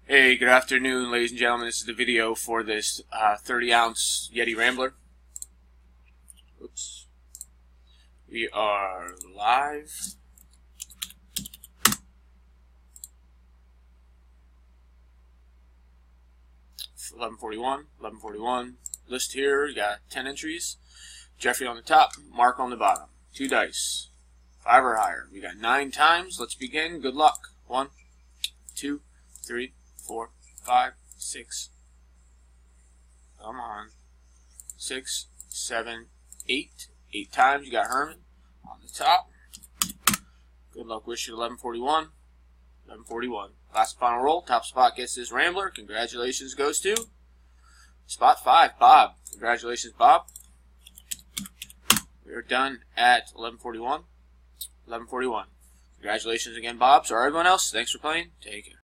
Hey, good afternoon, ladies and gentlemen. This is the video for this 30-ounce Yeti Rambler. Oops. We are live. $11.41. List here. You got 10 entries. Jeffrey on the top, Mark on the bottom. 2 dice. 5 or higher. We got 9 times. Let's begin. Good luck. 1, 2, 3, 4, 5, 6. Come on. 6, 7, 8. 8 times. You got Herman on the top. Good luck. Wish you 11.41. 11.41. Last final roll. Top spot gets this Rambler. Congratulations goes to spot 5, Bob. Congratulations, Bob. We are done at 11.41. 11.41. Congratulations again, Bob. So everyone else, thanks for playing. Take care.